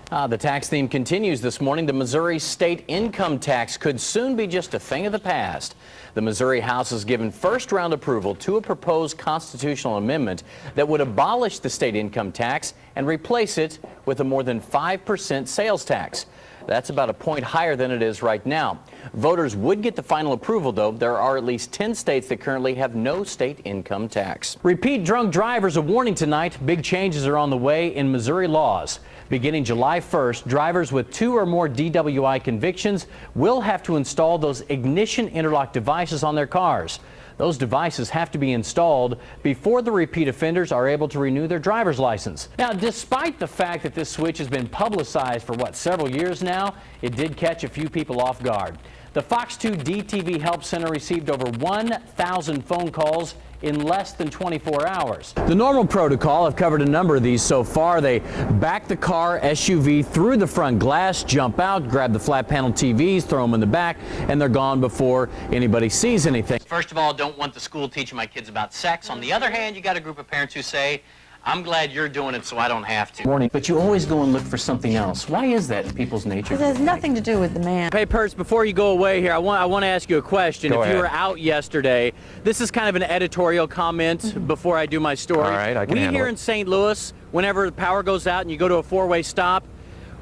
The tax theme continues this morning. The Missouri state income tax could soon be just a thing of the past. The Missouri House has given first-round approval to a proposed constitutional amendment that would abolish the state income tax and replace it with a more than 5% sales tax. That's about a point higher than it is right now. Voters would get the final approval, though. There are at least 10 states that currently have no state income tax. Repeat drunk drivers a warning tonight. Big changes are on the way in Missouri laws. Beginning July 1st, drivers with 2 or more DWI convictions will have to install those ignition interlock devices on their cars. Those devices have to be installed before the repeat offenders are able to renew their driver's license. Now, despite the fact that this switch has been publicized for several years now, it did catch a few people off guard. The Fox 2 DTV Help Center received over 1,000 phone calls in less than 24 hours. The normal protocol, I've covered a number of these so far. They back the car, SUV, through the front glass, jump out, grab the flat panel TVs, throw them in the back, and they're gone before anybody sees anything. First of all, don't want the school teaching my kids about sex. On the other hand, you got a group of parents who say, I'm glad you're doing it so I don't have to. Morning. But you always go and look for something else. Why is that in people's nature? It has nothing to do with the man. Hey, Perts, before you go away here, I want to ask you a question. Go if ahead. you were out yesterday, this is kind of an editorial comment before I do my story. All right, I can handle We here it. in St. Louis, whenever the power goes out and you go to a four-way stop,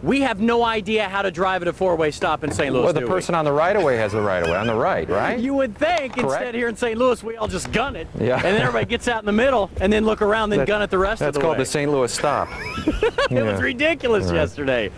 we have no idea how to drive at a four-way stop in St. Louis, Well, the do person on the right-of-way has the right-of-way, on the right, right? You would think. Correct. Instead here in St. Louis, we all just gun it. Yeah. And then everybody gets out in the middle and then look around, then gun it the rest of the way. That's called the St. Louis stop. It was ridiculous yesterday.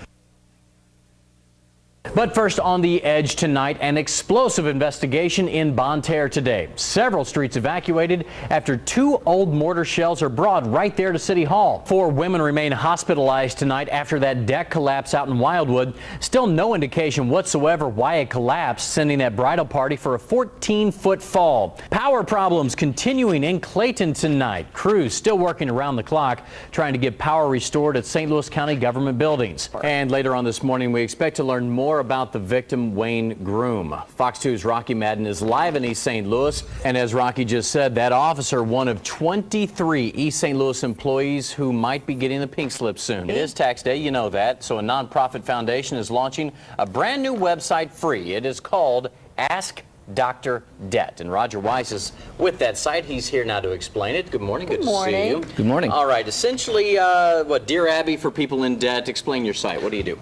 But first, on the edge tonight, an explosive investigation in Bonne Terre today. Several streets evacuated after 2 old mortar shells are brought right there to City Hall. 4 women remain hospitalized tonight after that deck collapse out in Wildwood. Still no indication whatsoever why it collapsed, sending that bridal party for a 14-foot fall. Power problems continuing in Clayton tonight. Crews still working around the clock trying to get power restored at St. Louis County government buildings. And later on this morning, we expect to learn more about the victim, Wayne Groom. Fox 2's Rocky Madden is live in East St. Louis. And as Rocky just said, that officer, one of 23 East St. Louis employees who might be getting the pink slip soon. It is tax day, you know that. So a nonprofit foundation is launching a brand new website free. It is called Ask Dr. Debt. And Roger Weiss is with that site. He's here now to explain it. Good morning. Good to see you. Good morning. All right. Essentially, Dear Abby for people in debt. Explain your site. What do you do?